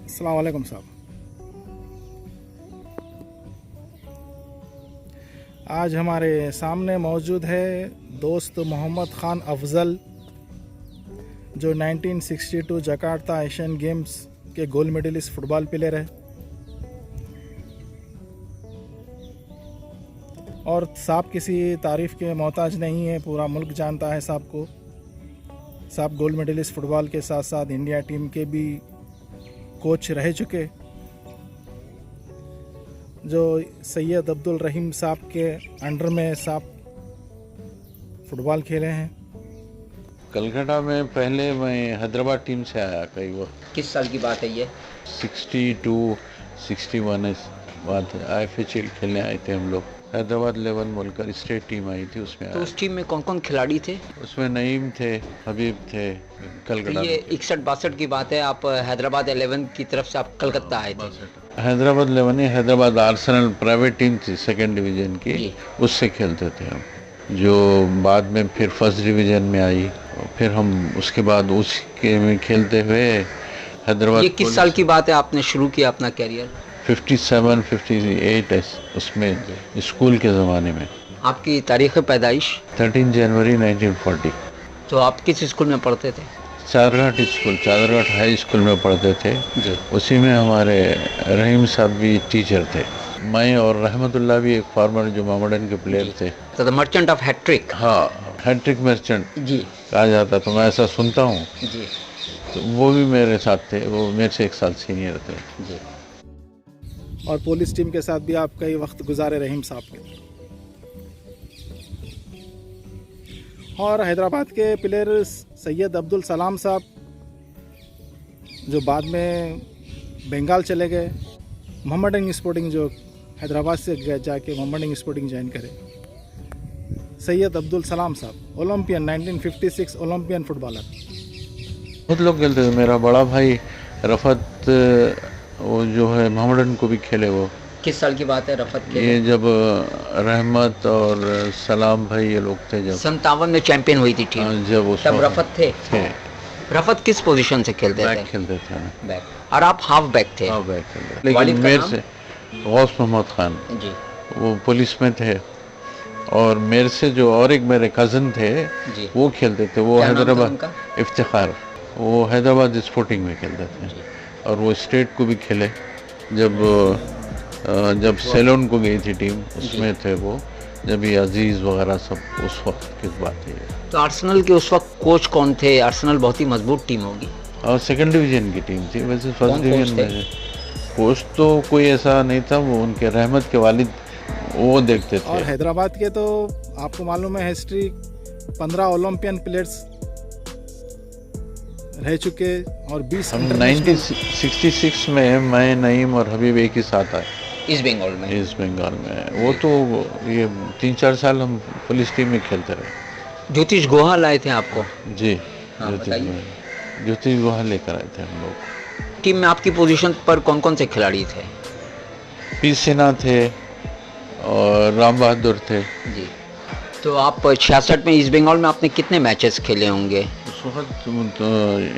अस्सलाम वालेकुम साहब। आज हमारे सामने मौजूद है दोस्त मोहम्मद ख़ान अफजल, जो 1962 जकार्ता एशियन गेम्स के गोल्ड मेडलिस्ट फ़ुटबॉल प्लेयर है। और साहब किसी तारीफ़ के मोहताज नहीं है, पूरा मुल्क जानता है साहब को। साहब गोल्ड मेडलिस्ट फ़ुटबॉल के साथ साथ इंडिया टीम के भी कोच रह चुके, जो सैयद अब्दुल रहीम साहब के अंडर में साहब फुटबॉल खेले हैं। कलकत्ता में पहले मैं हैदराबाद टीम से आया कई वक्त। किस साल की बात है ये? 62, 61 बात है। IFHL खेलने आए थे हम लोग। हैदराबाद 11 बोलकर स्टेट टीम आई थी, उसमें तो उस टीम में कौन कौन खिलाड़ी थे? उसमें नईम थे, हबीब थे। तो कलकत्ता ये 61-62 की बात है, आप हैदराबाद 11 की तरफ से आप कलकत्ता आए थे। हैदराबाद 11 नहीं, हैदराबाद आर्सेनल प्राइवेट टीम थी सेकेंड डिवीज़न की, जी। उससे खेलते थे हम, जो बाद में फिर फर्स्ट डिवीज़न में आई। फिर हम उसके बाद उसके में खेलते हुए हैदराबाद। ये किस साल की बात है आपने शुरू किया अपना कैरियर? 57, 58 उसमें स्कूल के ज़माने में। आपकी तारीख़ पैदाइश? 13 जनवरी 1940। तो आप किस स्कूल में पढ़ते थे? Chaderghat school, Chaderghat high school में पढ़ते थे जी। उसी में हमारे रहीम साहब भी टीचर थे। मैं और रहमतुल्लाह भी एक फार्मर जो मोहम्मडन के प्लेयर थे। तो द मर्चेंट ऑफ हैट्रिक। हाँ, हैट्रिक मर्चेंट जी कहा जाता, तो मैं ऐसा सुनता हूँ। जी तो वो भी मेरे साथ थे, वो मेरे से एक साल सीनियर थे। जी। और पुलिस टीम के साथ भी आप कई वक्त गुजारे रहीम साहब के। और हैदराबाद के प्लेयर सैयद अब्दुल सलाम साहब, जो बाद में बंगाल चले गए, मोहम्मडन स्पोर्टिंग, जो हैदराबाद से जाके मोहम्मडन स्पोर्टिंग ज्वाइन करे। सैयद अब्दुल सलाम साहब ओलंपियन, 1956 ओलंपियन फुटबॉलर। बहुत लोग खेलते थे। मेरा बड़ा भाई रफ़त, वो जो है मोहम्मडन को भी खेले। वो किस साल की बात है रफ़त के? ये जब रहमत और सलाम भाई ये लोग थे, जब 57 में चैंपियन हुई थी टीम, जब उस तब वक्त रफ़त थे। रफ़त किस पोजीशन से खेलते बैक थे? खेलते थे। बैक। और आप हाफ बैक थे? हाँ, बैक खेलते। वालिद लेकिन का मेरे नाम? से गौस मोहम्मद खान, जी वो पुलिस में थे। और मेरे से जो और एक मेरे कज़न थे, जी। वो खेलते थे। वो क्या नाम था हैदराबाद उनका? इफ्तिखार, वो हैदराबाद स्पोर्टिंग में खेलते थे। और वो स्टेट को भी खेले। जब सेलोन को गई थी टीम, उसमें थे वो। जब ये अजीज़ वगैरह सब, उस वक्त की बात है। तो आर्सेनल के उस वक्त कोच कौन थे? आर्सेनल बहुत ही मजबूत टीम होगी। और सेकंड डिवीज़न की टीम थी, वैसे फर्स्ट कौन डिवीज़न कोच थे? में कोच तो कोई ऐसा नहीं था। वो उनके रहमत के वालिद वो देखते थे। और हैदराबाद के तो आपको मालूम है हिस्ट्री, 15 ओलंपियन प्लेयर्स रह चुके और 20 हम 1966 में मैं, नईम और हबीब एक ही साथ आए ईस्ट बंगाल में। ईस्ट बंगाल में। वो तो ये 3-4 साल हम पुलिस टीम में खेलते रहे। ज्योतिष गुहा लाए थे आपको? जी, हाँ, बताइए। ज्योतिष गुहा लेकर आए थे हम लोग। टीम में आपकी पोजीशन पर कौन कौन से खिलाड़ी थे? पी सिन्हा थे और राम बहादुर थे। जी। तो आप 66 में ईस्ट बंगाल में आपने कितने मैचेस खेले होंगे? उस वक्त तो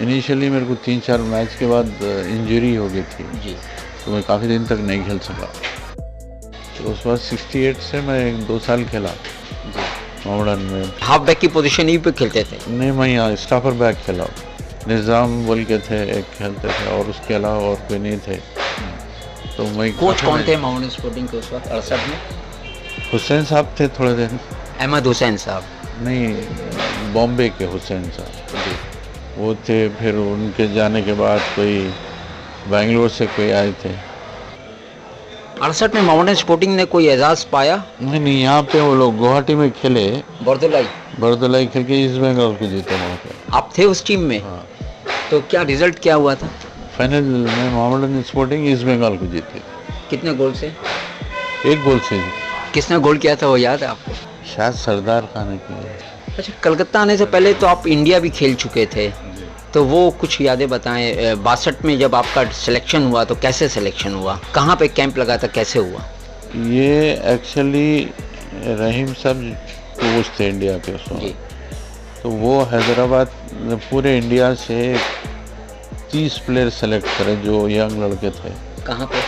इनिशियली मेरे को 3-4 मैच के बाद इंजरी हो गई थी, जी। तो मैं काफ़ी दिन तक नहीं खेल सका। तो उस वक्त 68 से मैं 2 साल खेला मोहम्मडन में। हाफ बैक की पोजीशन ही पे खेलते थे? नहीं, मैं यहाँ स्टॉपर बैक खेला। निज़ाम बोल के थे एक खेलते थे, और उसके अलावा और कोई नहीं थे। तो मैं कोच कौन थे मोहम्मडन स्पोर्टिंग के उस वक्त 68 में? हुसैन साहब थे थोड़े दिन। अहमद हुसैन साहब? नहीं, बॉम्बे के हुसैन साहब वो थे। फिर उनके जाने के बाद कोई बेंगलोर से कोई आए थे। 68 में मोहम्मडन स्पोर्टिंग ने कोई एजाज़ पाया? नहीं, यहाँ पे वो लोग गुवाहाटी में खेले, बर्दुलाई। बर्दुलाई खेल के ईस्ट बंगाल को जीते वहाँ पे। आप थे उस टीम में? हाँ, तो क्या रिजल्ट क्या हुआ था? फाइनल में मोहम्मडन स्पोर्टिंग ईस्ट बंगाल को जीती। कितने गोल से? 1 गोल से। किसने गोल किया था वो याद है आपको? शायद सरदार खान ने किया। अच्छा, कलकत्ता आने से पहले तो आप इंडिया भी खेल चुके थे, तो वो कुछ यादें बताएं। 62 में जब आपका सिलेक्शन हुआ तो कैसे सिलेक्शन हुआ? कहाँ पे कैंप लगा था, कैसे हुआ? ये एक्चुअली रहीम साहब कोच थे इंडिया के उस वक्त। तो वो हैदराबाद पूरे इंडिया से 30 प्लेयर सेलेक्ट करे जो यंग लड़के थे कहाँ पे?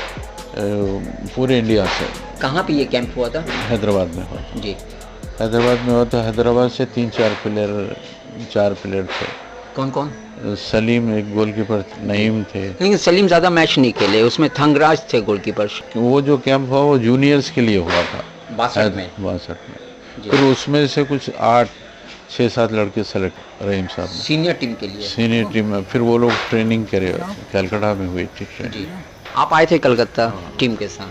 पूरे इंडिया से। कहाँ पे ये कैंप हुआ था? हैदराबाद में हुआ। जी। हैदराबाद में हुआ था। हैदराबाद से 4 प्लेयर थे। कौन कौन? सलीम एक गोलकीपर, नईम थे। लेकिन सलीम ज़्यादा मैच नहीं खेले, उसमें थंगराज थे गोलकीपर। वो जो कैंप हुआ वो जूनियर्स के लिए हुआ था 62 में। 62 में। फिर उसमें से कुछ 6-7 लड़के सेलेक्ट रहीम साहब ने सीनियर टीम के लिए। सीनियर टीम में। फिर वो लोग ट्रेनिंग करे, कलकत्ता में हुई थी ट्रेनिंग। जी। आप आए थे कलकत्ता टीम के साथ?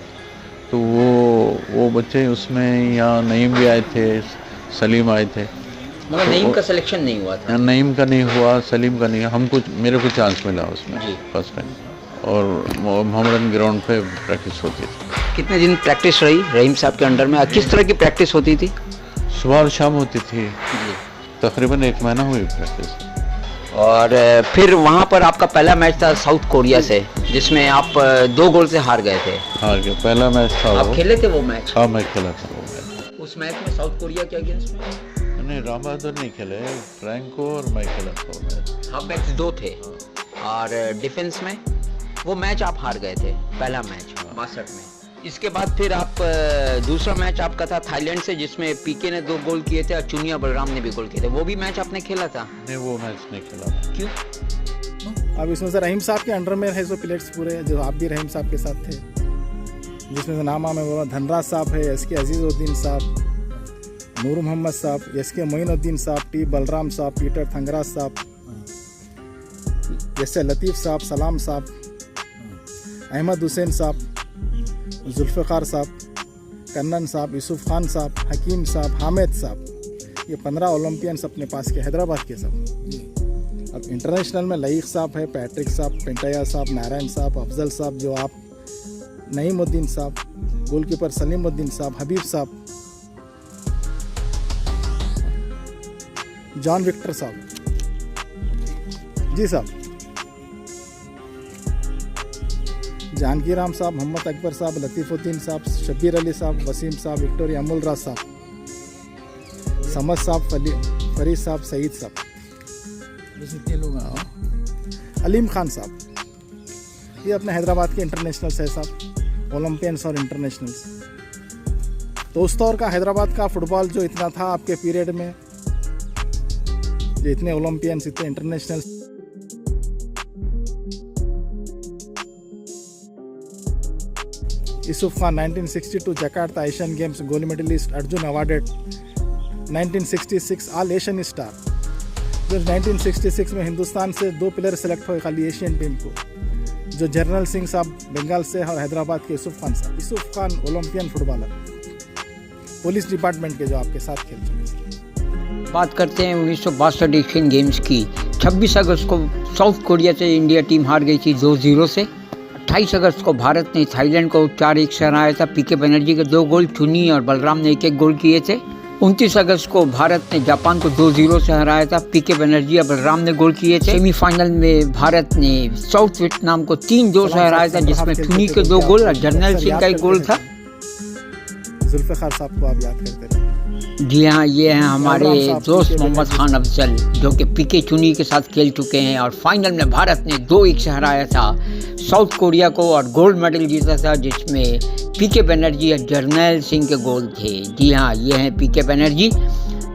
तो वो बच्चे उसमें, यहाँ नईम भी आए थे, सलीम आए थे। मगर नईम का सिलेक्शन नहीं हुआ था। नईम का नहीं हुआ, सलीम का नहीं, मेरे को चांस मिला उसमें जी। First time. और मोहम्मदन ग्राउंड पे प्रैक्टिस होती थी। कितने दिन प्रैक्टिस रही रहीम साहब के अंडर में? किस तरह की प्रैक्टिस होती थी? सुबह और शाम होती थी। जी। तकरीबन 1 महीना हुई प्रैक्टिस। और फिर वहाँ पर आपका पहला मैच था साउथ कोरिया से, जिसमें आप 2 गोल से हार गए थे। हार गया, पहला मैच था। आप खेले थे वो मैच? हाँ, मैं खेला था वो मैच। उस मैच में साउथ कोरिया के अगेंस्ट में? नहीं, राम बहादुर नहीं खेले, फ्रैंको और मैं खेला था वो मैच। हाफ बैक्स 2 थे। और डिफेंस में वो मैच आप हार गए थे, पहला मैच 62 में। इसके बाद फिर आप दूसरा मैच आपका था थाईलैंड से, जिसमें पीके ने 2 गोल किए थे और चुनिया बलराम ने भी गोल किए थे। वो भी मैच आपने खेला था? नहीं, वो मैच नहीं खेला। क्यों? अब इसमें से रहीम साहब के अंडर में है जो प्लेयर्स पूरे, जो आप भी रहीम साहब के साथ थे, जिसमें से नाम मैं बोला, धनराज साहब है, एसके अजीज़ुद्दीन साहब, नूर मोहम्मद साहब, एसके मोइनुद्दीन साहब, टी बलराम साहब, पीटर थंगराज साहब, जैसे लतीफ़ साहब, सलाम साहब, अहमद हुसैन साहब, जुल्फ़िकार साहब, कन्नन साहब, यूसुफ खान साहब, हकीम साहब, हामिद साहब, ये 15 ओलंपियंस अपने पास के हैदराबाद के सब। अब इंटरनेशनल में लईक साहब है, पैट्रिक साहब, पेंटैया साहब, नारायण साहब, अफजल साहब जो आप, नईमुद्दीन साहब, गोलकीपर सलीमुद्दीन साहब, हबीब साहब, जॉन विक्टर साहब, जी साहब, जानकी राम साहब, मोहम्मद अकबर साहब, लतीफ़ुद्दीन साहब, शब्बीर अली साहब, वसीम साहब, विक्टोरिया अमुल राज साहब, समद साहब, फरीद साहब, सईद साहब, अलीम खान साहब, ये अपने हैदराबाद के इंटरनेशनल्स है साहब, ओलंपियंस और इंटरनेशनल्स। तो उस दौर का हैदराबाद का फुटबॉल जो इतना था आपके पीरियड में, जो इतने ओलंपियंस, इतने internationals, Yusuf Khan 1962 Jakarta Asian games gold medallist, Arjuna awarded 1966 all Asian star. फिर 1966 में हिंदुस्तान से 2 प्लेयर सेलेक्ट हुए खाली एशियन टीम को, जो जर्नल सिंह साहब बंगाल से और हैदराबाद के यूसुफ खान साहब। Yusuf Khan Olympian footballer, police department के, जो आपके साथ खेल चुके। बात करते हैं 1962 एशियन गेम्स की। 26 अगस्त को साउथ कोरिया से इंडिया टीम हार गई थी 2-0 से। 28 अगस्त को भारत ने थाईलैंड को 4-1 से हराया था। पीके बनर्जी के 2 गोल, चुनी और बलराम ने 1-1 गोल किए थे। 29 अगस्त को भारत ने जापान को 2-0 से हराया था। पीके बनर्जी और बलराम ने गोल किए थे। सेमीफाइनल में भारत ने साउथ वियतनाम को 3-2 से हराया था, जिसमें चुनी के 2 गोल और जर्नल सिंह का 1 गोल था। जुल्फ़िकार साहब को आप याद करते रहे। जी हाँ, ये हैं हमारे दोस्त मोहम्मद खान अफजल, जो कि पीके चुनी के साथ खेल चुके हैं और फाइनल में भारत ने 2-1 से हराया था साउथ कोरिया को और गोल्ड मेडल जीता था, जिसमें पीके बनर्जी और जर्नैल सिंह के गोल थे। जी हाँ, ये हैं पीके बनर्जी,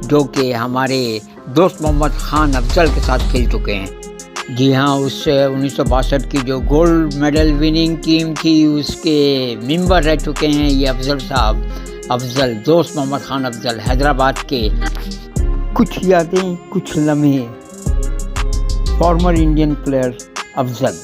जो कि हमारे दोस्त मोहम्मद खान अफजल के साथ खेल चुके हैं। जी हाँ, उस 1962 की जो गोल्ड मेडल विनिंग टीम थी, उसके मेंबर रह चुके हैं ये अफजल साहब। अफजल, दोस्त मोहम्मद खान अफजल, हैदराबाद के। कुछ यादें, कुछ लम्हे, फॉर्मर इंडियन प्लेयर अफजल।